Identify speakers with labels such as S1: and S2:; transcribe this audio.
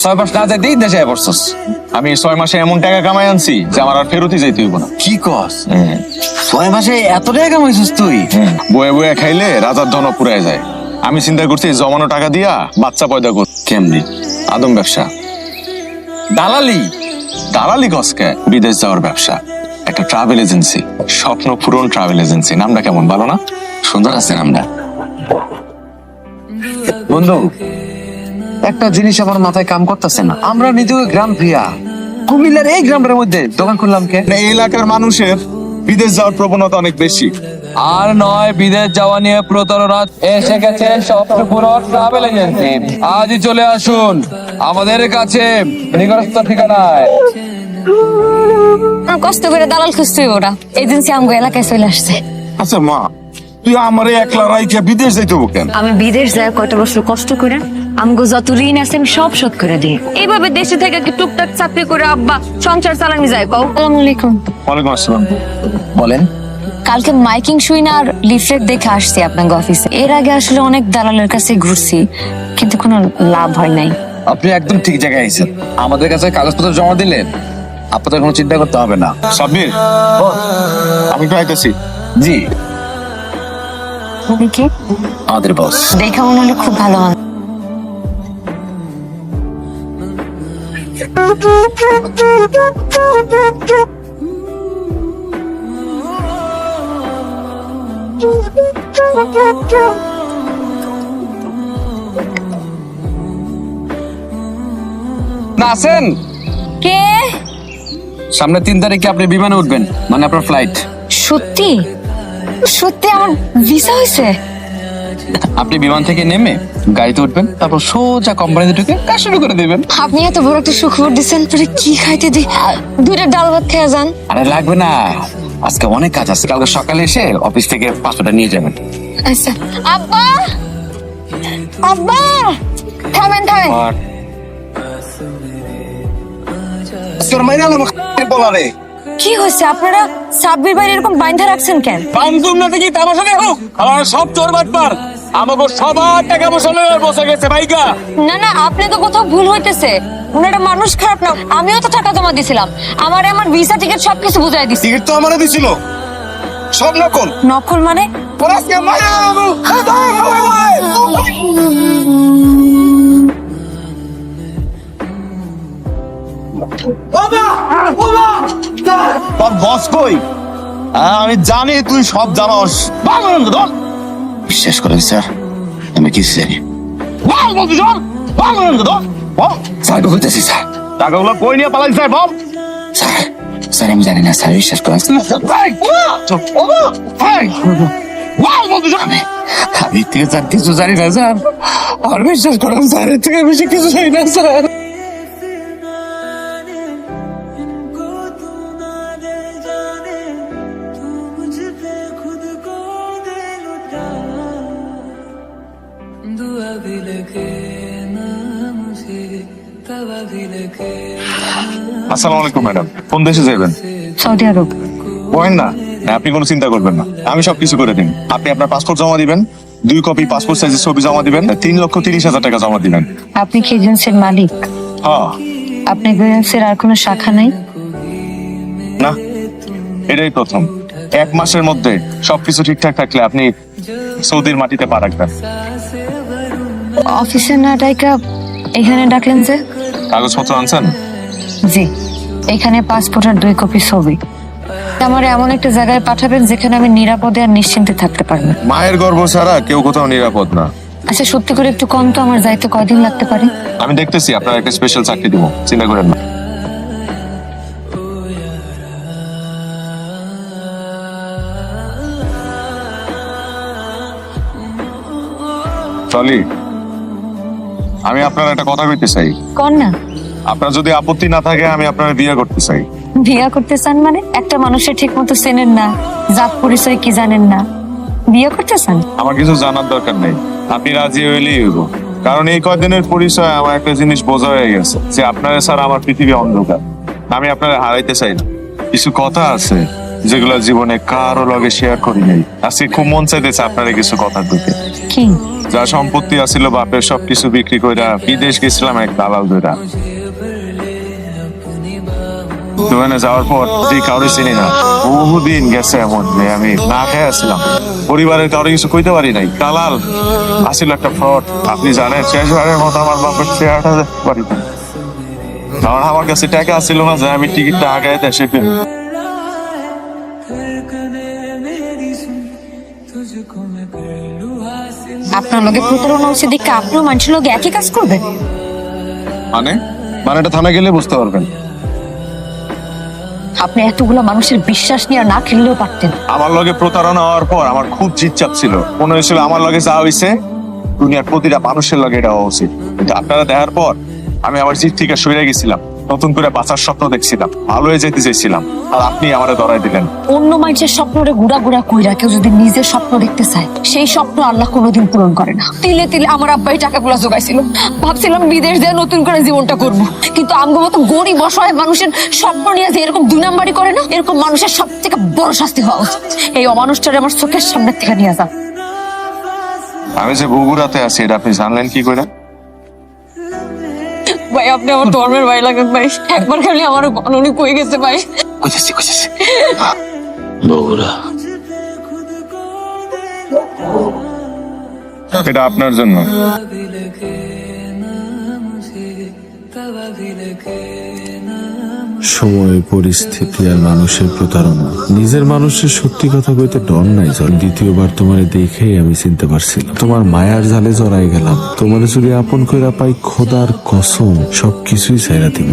S1: 6 মাস না যাইতেই দেশে পড়ছস।
S2: আমি 6 মাসে এমন টাকা কামাই আনছি যে আমার আর ফেরতই যাইতে হইব না।
S1: কি কস? 6 মাসে এত টাকা কামাইছিস তুই?
S2: বয়ে বয়ে খাইলে রাজার ধন পুরায় যায়। আমি চিন্তা করছি জমানো টাকা দিয়া বাচ্চা পয়দা কর।
S1: কেমনি?
S2: আদম ব্যবসা।
S1: দালালি?
S2: দালালি কসকে? বিদেশ যাওয়ার ব্যবসা, একটা ট্রাভেল এজেন্সি, স্বপ্ন পূরণ ট্রাভেল এজেন্সি। নামটা কেমন বলো না?
S1: সুন্দর আছে নামটা। বন্ধু, একটা জিনিস আমার মাথায় কাম করতেছে না। আমরা নিজেও গ্রাম প্রিয়া, কুমিল্লার এই গ্রামের মধ্যে দোকান করলাম কে?
S2: এই এলাকার মানুষের বিদেশ যাওয়ার প্রবণতা অনেক বেশি।
S3: আর নয় বিদেশ যাওয়া নিয়ে প্রতারণা, এসে গেছে স্বপ্নপুরন ট্রাভেল এজেন্সি। আজই চলে আসুন আমাদের কাছে নিকটস্থ ঠিকানায়।
S4: কষ্ট করে দালাল খুঁজতে ওরা এজেন্সি আমগো এলাকায় চলে আসছে।
S2: আচ্ছা মা, তুই আমারে একলা রাইখা বিদেশ যাইতে হবো কেন?
S4: আমি বিদেশ যাই কয়টা বছর কষ্ট করে আমগো যত ঋণ আছে আমি সব শোধ করে দিই। এইভাবে দেশে থেকে কি টুকটাক চাকরি করে আব্বা সংসার চালানি যায় কও? আসসালামু আলাইকুম।
S2: ওয়ালাইকুম আসসালাম।
S1: বলেন।
S4: কালকে মাইকিং শুই না আর লিফলেট দেখে আসছি আপনার অফিসে। এর আগে আসলে অনেক দালালের কাছে ঘুরছি, কিন্তু কোনো লাভ হয় নাই।
S1: আপনি একদম ঠিক জায়গায় আইছেন। আমাদের কাছে কাগজপত্র জমা দিলেন, আপনাদের কোনো চিন্তা করতে হবে না।
S2: সাব্বির, আমি তো আইতাছি।
S1: জি,
S4: দেখি
S1: আমাদের বস।
S4: দেখা মনে হলে খুব ভালো হয়।
S1: না আছেন?
S4: কে?
S1: সামনে 3 তারিখে আপনি বিমানে উঠবেন, মানে আপনার ফ্লাইট।
S4: সত্যি সত্যি আমার ভিসা হয়েছে?
S1: আপনি বিমান থেকে নেমে গাড়িতে উঠবেন, তারপর সোজা কোম্পানিতে ঢুকে কাজ শুরু করে দেবেন।
S4: আপনি এত বড় একটা সুখবর দিচ্ছেন, পরে কি খাইতে দিই? 2টা ডাল ভাত খেয়ে যান।
S1: আরে লাগবে না, আজকে অনেক কাজ আছে। কালকে সকালে এসে অফিস থেকে পাসপোর্টটা নিয়ে যাবেন।
S4: আচ্ছা। আব্বা, আব্বা, থামেন থামেন।
S1: আর
S4: কি হয়েছে? আপনারা সাব্বির ভাই এরকম বাইন্ধা রাখছেন কেন?
S3: বান্ধব না থেকে তামাশা দেখো, আমার সব চোর বাটপার আমাকে সবার টাকা পয়সা নিয়ে বসে গেছে ভাইগা।
S4: না না, আপনি তো কোথাও ভুল হইতেছে। ওনারা মানুষ খারাপ না, আমিও তো টাকা জমা দিছিলাম। আমার ভিসা টিকিট সবকিছু বুঝাই দিছি।
S2: টিকিট তো আমারে দিছিল, সব নকল।
S4: নকল মানে?
S2: তোর বস কই? আমি জানি তুই সব জানোস।
S1: বিশ্বাস করেন স্যার, আমি কিছু জানি। স্যার বলতেছি স্যার।
S2: টাকাগুলো কই নিয়ে পালাই স্যার? বল
S1: স্যার, স্যার আমি জানি না স্যার, বিশ্বাস করেন। আমি থেকে স্যার কিছু জানি না স্যার, আর বিশ্বাস করেন স্যার, এর থেকে বেশি কিছু জানি না স্যার।
S2: আসসালামু আলাইকুম ম্যাডাম। কোন দেশে যাবেন?
S4: সৌদি আরব।
S2: বলেন না। না, আপনি কোনো চিন্তা করবেন না, আমি সবকিছু করে দিন। আপনি আপনার পাসপোর্ট জমা দিবেন, 2 কপি পাসপোর্ট সাইজের ছবি জমা দিবেন, 3,30,000 টাকা জমা দিবেন।
S4: আপনি কি এজেন্সির মালিক?
S2: হ্যাঁ।
S4: আপনার এজেন্সির আর কোনো শাখা নাই?
S2: না, এটাই প্রথম। 1 মাসের মধ্যে সবকিছু ঠিকঠাক থাকলে আপনি সৌদির মাটিতে পা রাখবেন।
S4: অফিসে না ডাইকা এখানে ডাকলেন যে?
S2: কাগজপত্র আনছেন?
S4: জি, এখানে পাসপোর্ট আর 2 কপি ছবি। আমার এমন একটা জায়গায় পাঠাবেন যেখানে আমি নিরাপদে আর নিশ্চিন্তে থাকতে পারবো।
S2: মায়ের গর্ভ ছাড়া কেউ কোথাও নিরাপদ না।
S4: আচ্ছা সত্যি করে একটু কম তো, আমার যাইতে কয়দিন লাগতে পারে?
S2: আমি দেখতেছি, আপনার একটা স্পেশাল চাকরি দিব, চিন্তা করেন না। চলি, আমি আপনার একটা কথা কইতে চাই।
S4: কোন না?
S2: আপনার যদি আপত্তি না থাকে আমি আপনার বিয়ে করতে চাই।
S4: বিয়া করতে চান মানে? একটা মানুষের ঠিক মতো চেনেন না, জাত পরিচয় কি জানেন না, বিয়ে করতে চান?
S2: আমার কিছু জানার দরকার নেই, আপনি রাজি হইলেই হইব। কারণ এই কয়দিনের পরিচয় আমার একটা জিনিস বোঝা হয়ে গেছে, যে আপনারা ছাড়া আমার পৃথিবী অন্ধকার। আমি আপনারা হারাইতে চাই না। কিছু কথা আছে যেগুলো জীবনে কারো লগে শেয়ার করি নাই, আজকে খুব মন চাইতেছে আপনারা কিছু কথা দিতে।
S4: কি?
S2: যা সম্পত্তি আছিল বাপের সবকিছু বিক্রি কইরা বিদেশ গেছিলাম এক দালাল ধইরা। ওখানে যাওয়ার পর যে কাউরে চিনি না, বহুদিন গেছে এমন যে আমি না খেয়ে আসছিলাম, পরিবারের কাউরে কিছু কইতে পারি নাই। দালাল আসছিল একটা ফ্রড। আপনি জানেন শেষবারের মতো আমার বাপের চেহারাটা দেখতে পারি না। কারণ আমার কাছে টাকা ছিল না যে আমি টিকিটটা আগে দেশে কিনি।
S4: আপনার লগে প্রতারণা হচ্ছে দেখে আপনিও মানুষের লগে একই কাজ করবেন?
S1: মানে এটা থানা গেলে বুঝতে পারবেন।
S4: আপনি এতগুলো মানুষের বিশ্বাস নিয়ে না খেললেও পারতেন।
S2: আমার লগে প্রতারণা হওয়ার পর আমার খুব জিজ্ঞাসা ছিল, মনে হয়েছিল আমার লগে যা হয়েছে দুনিয়ার প্রতিটা মানুষের লগে এটা হওয়া উচিত। কিন্তু আপনারা দেখার পর আমি আমার জিদ থেকে সরে গেছিলাম, নতুন করে বাঁচার স্বপ্ন দেখছিলাম, ভালো হয়ে যেতে চাইছিলাম, আর আপনি আমারে ধরাই দিলেন।
S4: অন্য মানুষের স্বপ্নরে গুড়া গুড়া কইরা কেউ যদি নিজের স্বপ্ন দেখতে চায়, সেই স্বপ্ন আল্লাহ কোনোদিন পূরণ করে না। তিলে তিলে আমার আব্বাই টাকাগুলো জোগাইছিল, ভাবছিলাম বিদেশ দিয়ে নতুন করে জীবনটা করব, কিন্তু আমগো মতো গরিব অসহায় মানুষের স্বপ্ন নিয়ে যে এরকম দুই নাম্বারই করে না, এরকম মানুষের সব থেকে বড় শাস্তি হওয়া উচিত। এই অমানুষটারে আমার চোখের সামনে থেকে নিয়ে যান।
S2: আমি যে বগুড়াতে আছি এটা আপনি জানলেন কি করে?
S4: ভাই আপনি আমার ধর্মের ভাই লাগেন ভাই, একবার খালি আমার উনি কই গেছে ভাই।
S5: বগুড়া।
S2: এটা আপনার জন্য।
S5: সময়, পরিস্থিতি আর মানুষের প্রতারণা। নিজের মানুষের সত্যি কথা কইতে ডর নাই। চল দ্বিতীয়বার তোমারে দেখেই আমি চিনতে পারছিলাম। তোমার মায়ার জালে জড়াই গেলাম। তোমার যদি আপন কইরা পাই খোদার কসম সবকিছুই ছাইরা দিব।